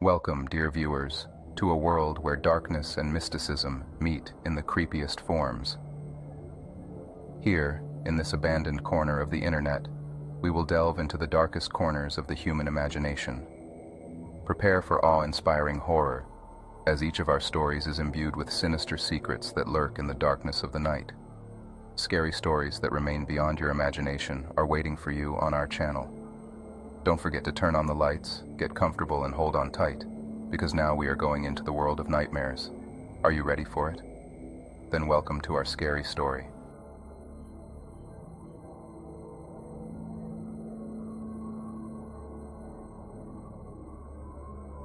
Welcome, dear viewers, to a world where darkness and mysticism meet in the creepiest forms. Here, in this abandoned corner of the internet, we will delve into the darkest corners of the human imagination. Prepare for awe-inspiring horror, as each of our stories is imbued with sinister secrets that lurk in the darkness of the night. Scary stories that remain beyond your imagination are waiting for you on our channel. Don't forget to turn on the lights, get comfortable and hold on tight, because now we are going into the world of nightmares. Are you ready for it? Then welcome to our scary story.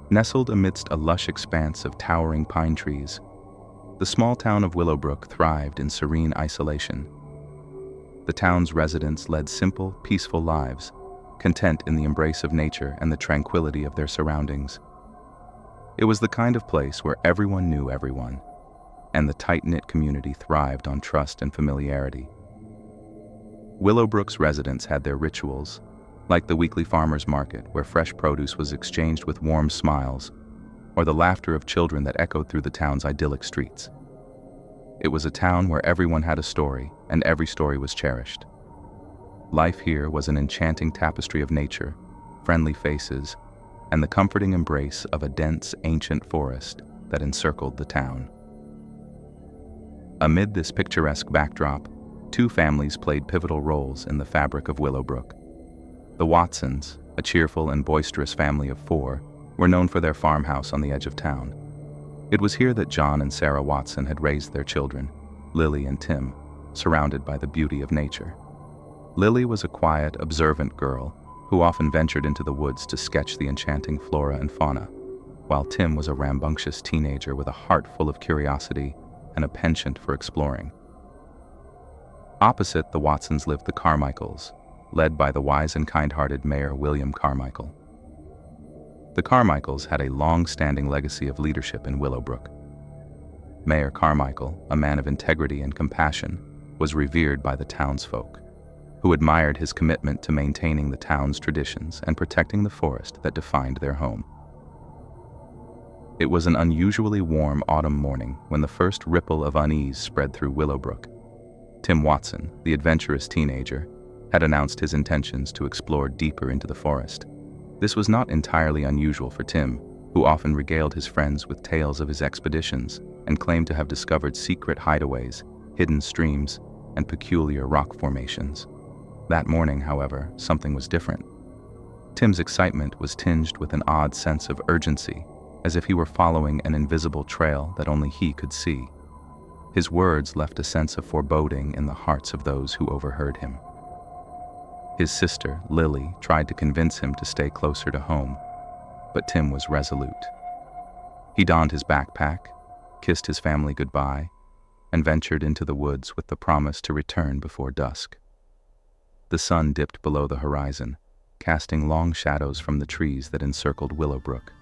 Nestled amidst a lush expanse of towering pine trees, the small town of Willowbrook thrived in serene isolation. The town's residents led simple, peaceful lives, content in the embrace of nature and the tranquility of their surroundings. It was the kind of place where everyone knew everyone, and the tight-knit community thrived on trust and familiarity. Willowbrook's residents had their rituals, like the weekly farmers' market where fresh produce was exchanged with warm smiles, or the laughter of children that echoed through the town's idyllic streets. It was a town where everyone had a story, and every story was cherished. Life here was an enchanting tapestry of nature, friendly faces, and the comforting embrace of a dense, ancient forest that encircled the town. Amid this picturesque backdrop, two families played pivotal roles in the fabric of Willowbrook. The Watsons, a cheerful and boisterous family of four, were known for their farmhouse on the edge of town. It was here that John and Sarah Watson had raised their children, Lily and Tim, surrounded by the beauty of nature. Lily was a quiet, observant girl who often ventured into the woods to sketch the enchanting flora and fauna, while Tim was a rambunctious teenager with a heart full of curiosity and a penchant for exploring. Opposite the Watsons lived the Carmichaels, led by the wise and kind-hearted Mayor William Carmichael. The Carmichaels had a long-standing legacy of leadership in Willowbrook. Mayor Carmichael, a man of integrity and compassion, was revered by the townsfolk, who admired his commitment to maintaining the town's traditions and protecting the forest that defined their home. It was an unusually warm autumn morning when the first ripple of unease spread through Willowbrook. Tim Watson, the adventurous teenager, had announced his intentions to explore deeper into the forest. This was not entirely unusual for Tim, who often regaled his friends with tales of his expeditions and claimed to have discovered secret hideaways, hidden streams, and peculiar rock formations. That morning, however, something was different. Tim's excitement was tinged with an odd sense of urgency, as if he were following an invisible trail that only he could see. His words left a sense of foreboding in the hearts of those who overheard him. His sister, Lily, tried to convince him to stay closer to home, but Tim was resolute. He donned his backpack, kissed his family goodbye, and ventured into the woods with the promise to return before dusk. The sun dipped below the horizon, casting long shadows from the trees that encircled Willowbrook.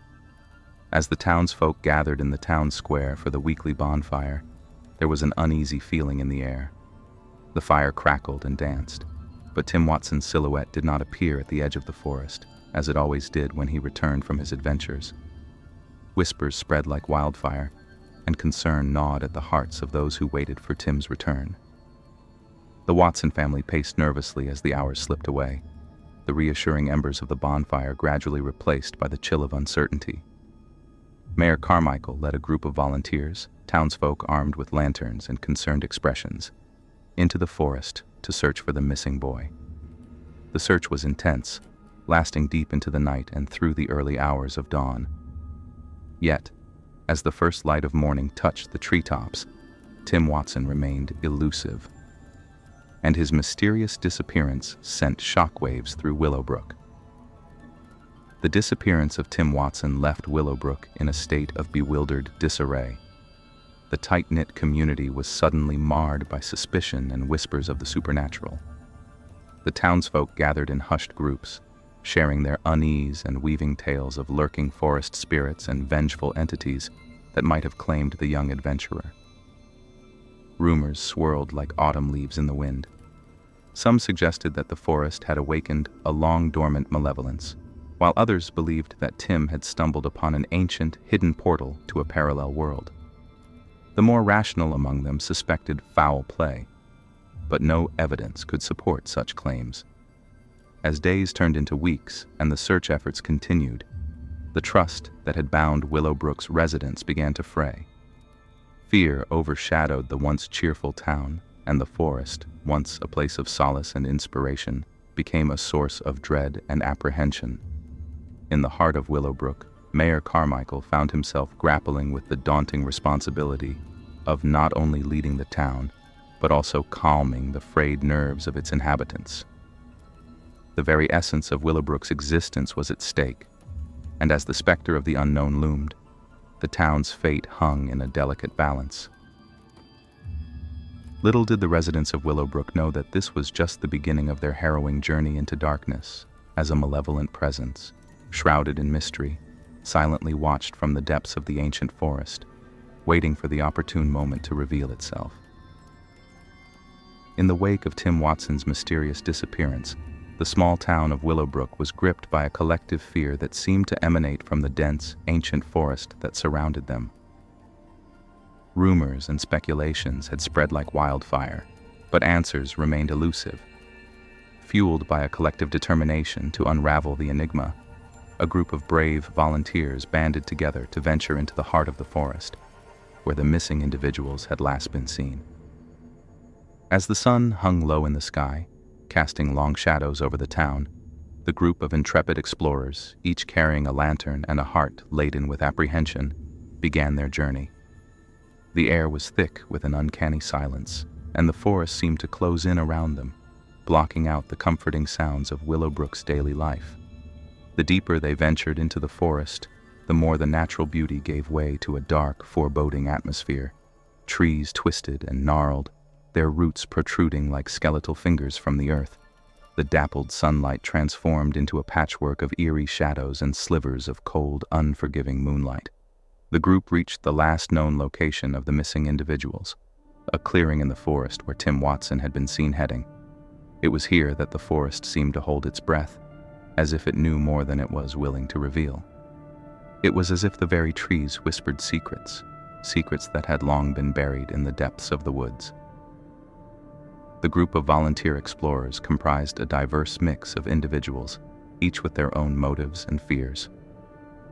As the townsfolk gathered in the town square for the weekly bonfire, there was an uneasy feeling in the air. The fire crackled and danced, but Tim Watson's silhouette did not appear at the edge of the forest, as it always did when he returned from his adventures. Whispers spread like wildfire, and concern gnawed at the hearts of those who waited for Tim's return. The Watson family paced nervously as the hours slipped away, the reassuring embers of the bonfire gradually replaced by the chill of uncertainty. Mayor Carmichael led a group of volunteers, townsfolk armed with lanterns and concerned expressions, into the forest to search for the missing boy. The search was intense, lasting deep into the night and through the early hours of dawn. Yet, as the first light of morning touched the treetops, Tim Watson remained elusive, and his mysterious disappearance sent shockwaves through Willowbrook. The disappearance of Tim Watson left Willowbrook in a state of bewildered disarray. The tight-knit community was suddenly marred by suspicion and whispers of the supernatural. The townsfolk gathered in hushed groups, sharing their unease and weaving tales of lurking forest spirits and vengeful entities that might have claimed the young adventurer. Rumors swirled like autumn leaves in the wind. Some suggested that the forest had awakened a long-dormant malevolence, while others believed that Tim had stumbled upon an ancient, hidden portal to a parallel world. The more rational among them suspected foul play, but no evidence could support such claims. As days turned into weeks and the search efforts continued, the trust that had bound Willowbrook's residents began to fray. Fear overshadowed the once cheerful town, and the forest, once a place of solace and inspiration, became a source of dread and apprehension. In the heart of Willowbrook, Mayor Carmichael found himself grappling with the daunting responsibility of not only leading the town, but also calming the frayed nerves of its inhabitants. The very essence of Willowbrook's existence was at stake, and as the specter of the unknown loomed, the town's fate hung in a delicate balance. Little did the residents of Willowbrook know that this was just the beginning of their harrowing journey into darkness, as a malevolent presence, shrouded in mystery, silently watched from the depths of the ancient forest, waiting for the opportune moment to reveal itself. In the wake of Tim Watson's mysterious disappearance, the small town of Willowbrook was gripped by a collective fear that seemed to emanate from the dense, ancient forest that surrounded them. Rumors and speculations had spread like wildfire, but answers remained elusive. Fueled by a collective determination to unravel the enigma, a group of brave volunteers banded together to venture into the heart of the forest, where the missing individuals had last been seen. As the sun hung low in the sky, casting long shadows over the town, the group of intrepid explorers, each carrying a lantern and a heart laden with apprehension, began their journey. The air was thick with an uncanny silence, and the forest seemed to close in around them, blocking out the comforting sounds of Willowbrook's daily life. The deeper they ventured into the forest, the more the natural beauty gave way to a dark, foreboding atmosphere. Trees twisted and gnarled, their roots protruding like skeletal fingers from the earth. The dappled sunlight transformed into a patchwork of eerie shadows and slivers of cold, unforgiving moonlight. The group reached the last known location of the missing individuals, a clearing in the forest where Tim Watson had been seen heading. It was here that the forest seemed to hold its breath, as if it knew more than it was willing to reveal. It was as if the very trees whispered secrets, secrets that had long been buried in the depths of the woods. The group of volunteer explorers comprised a diverse mix of individuals, each with their own motives and fears.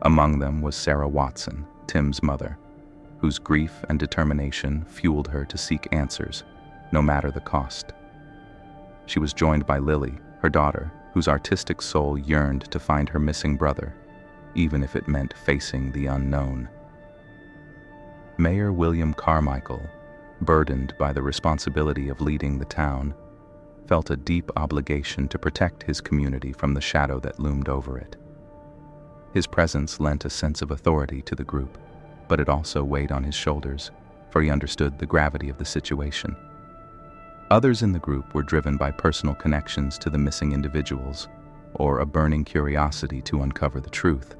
Among them was Sarah Watson, Tim's mother, whose grief and determination fueled her to seek answers, no matter the cost. She was joined by Lily, her daughter, whose artistic soul yearned to find her missing brother, even if it meant facing the unknown. Mayor William Carmichael, burdened by the responsibility of leading the town, felt a deep obligation to protect his community from the shadow that loomed over it. His presence lent a sense of authority to the group, but it also weighed on his shoulders, for he understood the gravity of the situation. Others in the group were driven by personal connections to the missing individuals, or a burning curiosity to uncover the truth.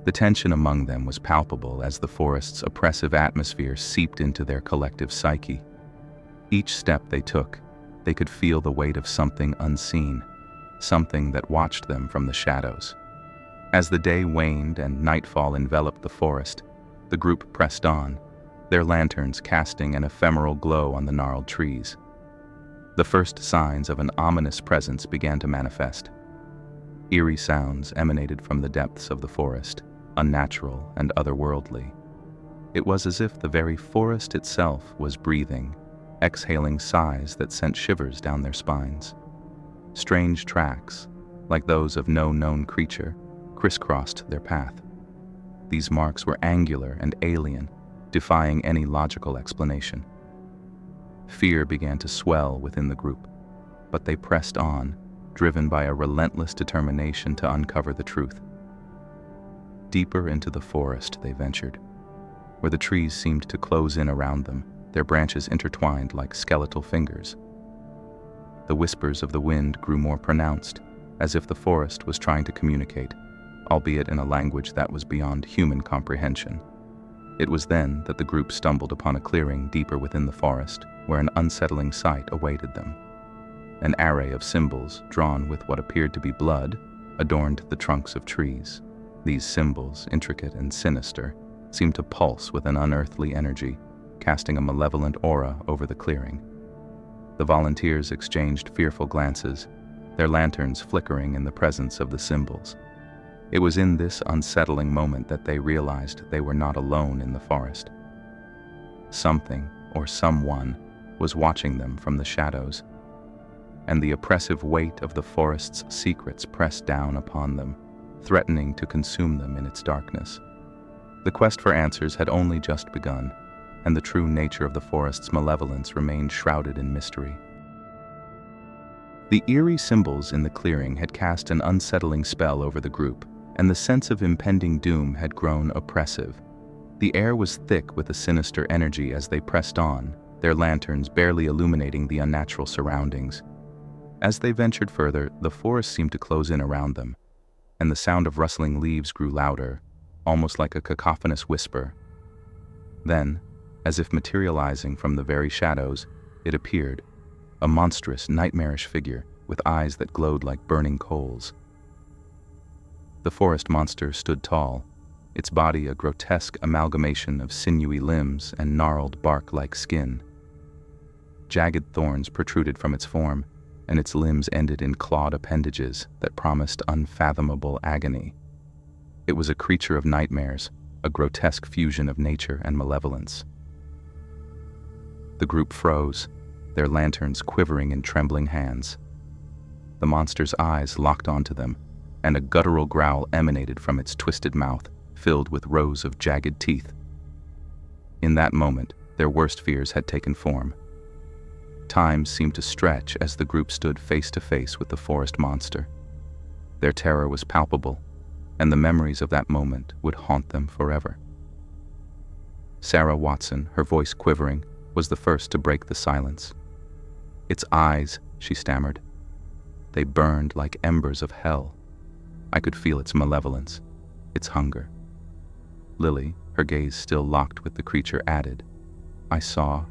The tension among them was palpable as the forest's oppressive atmosphere seeped into their collective psyche. Each step they took, they could feel the weight of something unseen, something that watched them from the shadows. As the day waned and nightfall enveloped the forest, the group pressed on, their lanterns casting an ephemeral glow on the gnarled trees. The first signs of an ominous presence began to manifest. Eerie sounds emanated from the depths of the forest, unnatural and otherworldly. It was as if the very forest itself was breathing, exhaling sighs that sent shivers down their spines. Strange tracks, like those of no known creature, crisscrossed their path. These marks were angular and alien, defying any logical explanation. Fear began to swell within the group, but they pressed on, driven by a relentless determination to uncover the truth. Deeper into the forest they ventured, where the trees seemed to close in around them, their branches intertwined like skeletal fingers. The whispers of the wind grew more pronounced, as if the forest was trying to communicate, albeit in a language that was beyond human comprehension. It was then that the group stumbled upon a clearing deeper within the forest, where an unsettling sight awaited them. An array of symbols, drawn with what appeared to be blood, adorned the trunks of trees. These symbols, intricate and sinister, seemed to pulse with an unearthly energy, casting a malevolent aura over the clearing. The volunteers exchanged fearful glances, their lanterns flickering in the presence of the symbols. It was in this unsettling moment that they realized they were not alone in the forest. Something, or someone, was watching them from the shadows, and the oppressive weight of the forest's secrets pressed down upon them, threatening to consume them in its darkness. The quest for answers had only just begun, and the true nature of the forest's malevolence remained shrouded in mystery. The eerie symbols in the clearing had cast an unsettling spell over the group, and the sense of impending doom had grown oppressive. The air was thick with a sinister energy as they pressed on, their lanterns barely illuminating the unnatural surroundings. As they ventured further, the forest seemed to close in around them, and the sound of rustling leaves grew louder, almost like a cacophonous whisper. Then, as if materializing from the very shadows, it appeared, a monstrous, nightmarish figure with eyes that glowed like burning coals. The forest monster stood tall, its body a grotesque amalgamation of sinewy limbs and gnarled bark-like skin. Jagged thorns protruded from its form, and its limbs ended in clawed appendages that promised unfathomable agony. It was a creature of nightmares, a grotesque fusion of nature and malevolence. The group froze, their lanterns quivering in trembling hands. The monster's eyes locked onto them, and a guttural growl emanated from its twisted mouth, filled with rows of jagged teeth. In that moment, their worst fears had taken form. Time seemed to stretch as the group stood face to face with the forest monster. Their terror was palpable, and the memories of that moment would haunt them forever. Sarah Watson, her voice quivering, was the first to break the silence. "Its eyes," she stammered. "They burned like embers of hell. I could feel its malevolence, its hunger." Lily, her gaze still locked with the creature, added, I saw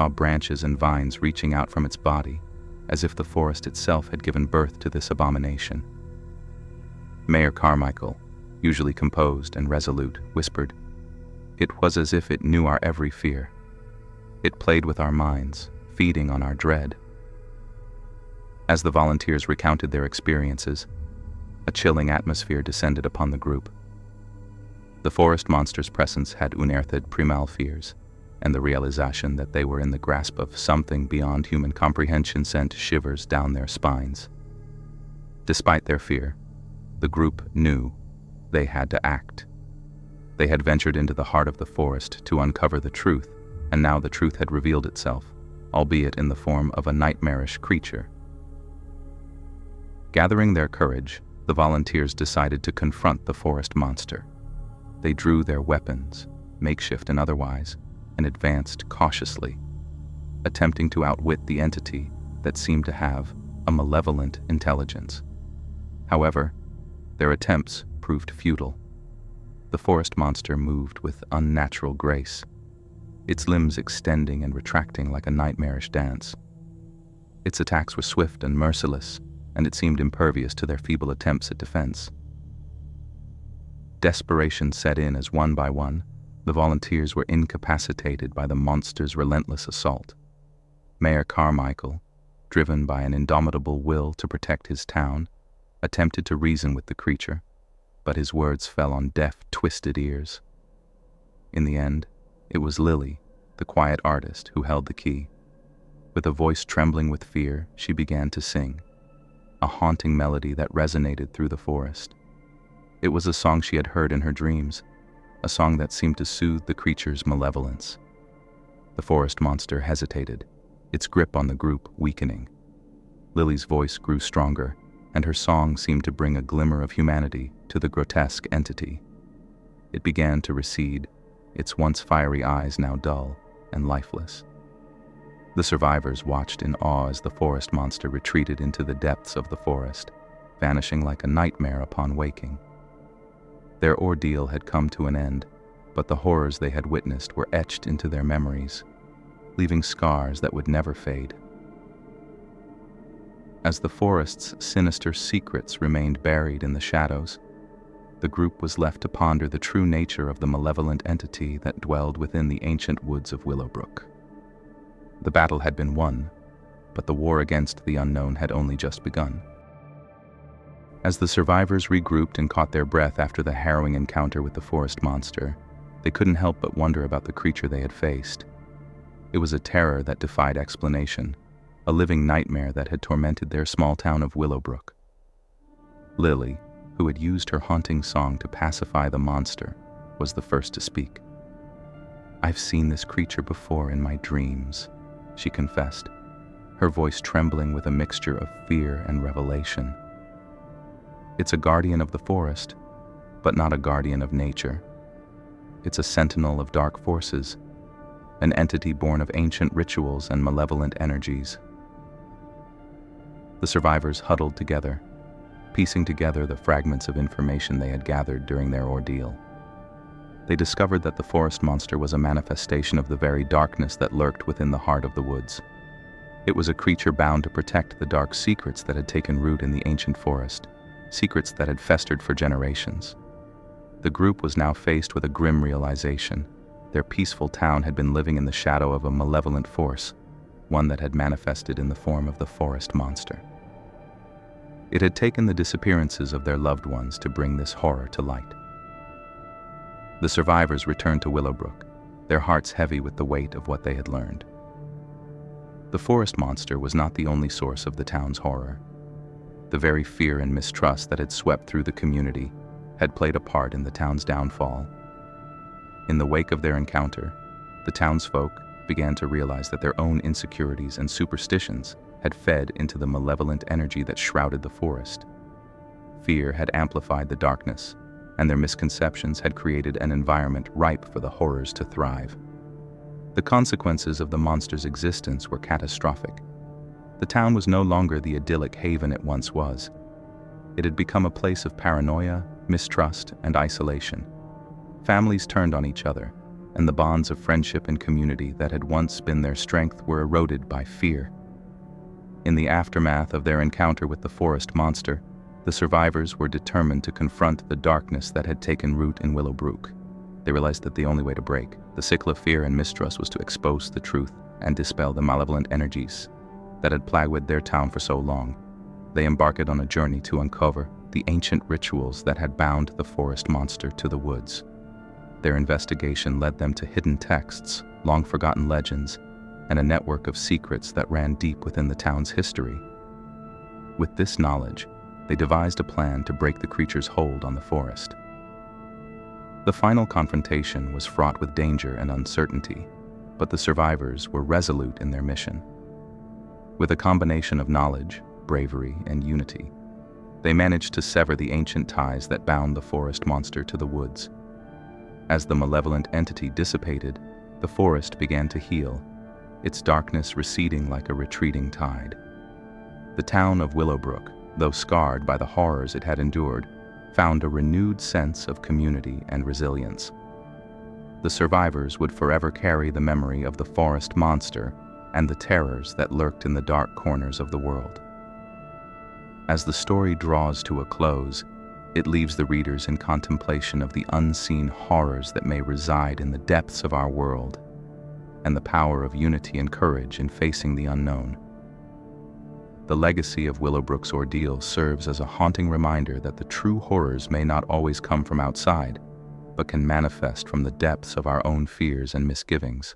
branches and vines reaching out from its body, as if the forest itself had given birth to this abomination." Mayor Carmichael, usually composed and resolute, whispered, "It was as if it knew our every fear. It played with our minds, feeding on our dread." As the volunteers recounted their experiences, a chilling atmosphere descended upon the group. The forest monster's presence had unearthed primal fears, and the realization that they were in the grasp of something beyond human comprehension sent shivers down their spines. Despite their fear, the group knew they had to act. They had ventured into the heart of the forest to uncover the truth, and now the truth had revealed itself, albeit in the form of a nightmarish creature. Gathering their courage, the volunteers decided to confront the forest monster. They drew their weapons, makeshift and otherwise, and advanced cautiously, attempting to outwit the entity that seemed to have a malevolent intelligence. However, their attempts proved futile. The forest monster moved with unnatural grace, its limbs extending and retracting like a nightmarish dance. Its attacks were swift and merciless, and it seemed impervious to their feeble attempts at defense. Desperation set in as one by one, the volunteers were incapacitated by the monster's relentless assault. Mayor Carmichael, driven by an indomitable will to protect his town, attempted to reason with the creature, but his words fell on deaf, twisted ears. In the end, it was Lily, the quiet artist, who held the key. With a voice trembling with fear, she began to sing, a haunting melody that resonated through the forest. It was a song she had heard in her dreams, a song that seemed to soothe the creature's malevolence. The forest monster hesitated, its grip on the group weakening. Lily's voice grew stronger, and her song seemed to bring a glimmer of humanity to the grotesque entity. It began to recede, its once fiery eyes now dull and lifeless. The survivors watched in awe as the forest monster retreated into the depths of the forest, vanishing like a nightmare upon waking. Their ordeal had come to an end, but the horrors they had witnessed were etched into their memories, leaving scars that would never fade. As the forest's sinister secrets remained buried in the shadows, the group was left to ponder the true nature of the malevolent entity that dwelled within the ancient woods of Willowbrook. The battle had been won, but the war against the unknown had only just begun. As the survivors regrouped and caught their breath after the harrowing encounter with the forest monster, they couldn't help but wonder about the creature they had faced. It was a terror that defied explanation, a living nightmare that had tormented their small town of Willowbrook. Lily, who had used her haunting song to pacify the monster, was the first to speak. "I've seen this creature before in my dreams," she confessed, her voice trembling with a mixture of fear and revelation. "It's a guardian of the forest, but not a guardian of nature. It's a sentinel of dark forces, an entity born of ancient rituals and malevolent energies." The survivors huddled together, piecing together the fragments of information they had gathered during their ordeal. They discovered that the forest monster was a manifestation of the very darkness that lurked within the heart of the woods. It was a creature bound to protect the dark secrets that had taken root in the ancient forest, secrets that had festered for generations. The group was now faced with a grim realization. Their peaceful town had been living in the shadow of a malevolent force, one that had manifested in the form of the forest monster. It had taken the disappearances of their loved ones to bring this horror to light. The survivors returned to Willowbrook, their hearts heavy with the weight of what they had learned. The forest monster was not the only source of the town's horror. The very fear and mistrust that had swept through the community had played a part in the town's downfall. In the wake of their encounter, the townsfolk began to realize that their own insecurities and superstitions had fed into the malevolent energy that shrouded the forest. Fear had amplified the darkness, and their misconceptions had created an environment ripe for the horrors to thrive. The consequences of the monster's existence were catastrophic. The town was no longer the idyllic haven it once was. It had become a place of paranoia, mistrust, and isolation. Families turned on each other, and the bonds of friendship and community that had once been their strength were eroded by fear. In the aftermath of their encounter with the forest monster, the survivors were determined to confront the darkness that had taken root in Willowbrook. They realized that the only way to break the cycle of fear and mistrust was to expose the truth and dispel the malevolent energies that had plagued their town for so long. They embarked on a journey to uncover the ancient rituals that had bound the forest monster to the woods. Their investigation led them to hidden texts, long-forgotten legends, and a network of secrets that ran deep within the town's history. With this knowledge, they devised a plan to break the creature's hold on the forest. The final confrontation was fraught with danger and uncertainty, but the survivors were resolute in their mission. With a combination of knowledge, bravery, and unity, they managed to sever the ancient ties that bound the forest monster to the woods. As the malevolent entity dissipated, the forest began to heal, its darkness receding like a retreating tide. The town of Willowbrook, though scarred by the horrors it had endured, found a renewed sense of community and resilience. The survivors would forever carry the memory of the forest monster and the terrors that lurked in the dark corners of the world. As the story draws to a close, it leaves the readers in contemplation of the unseen horrors that may reside in the depths of our world, and the power of unity and courage in facing the unknown. The legacy of Willowbrook's ordeal serves as a haunting reminder that the true horrors may not always come from outside, but can manifest from the depths of our own fears and misgivings.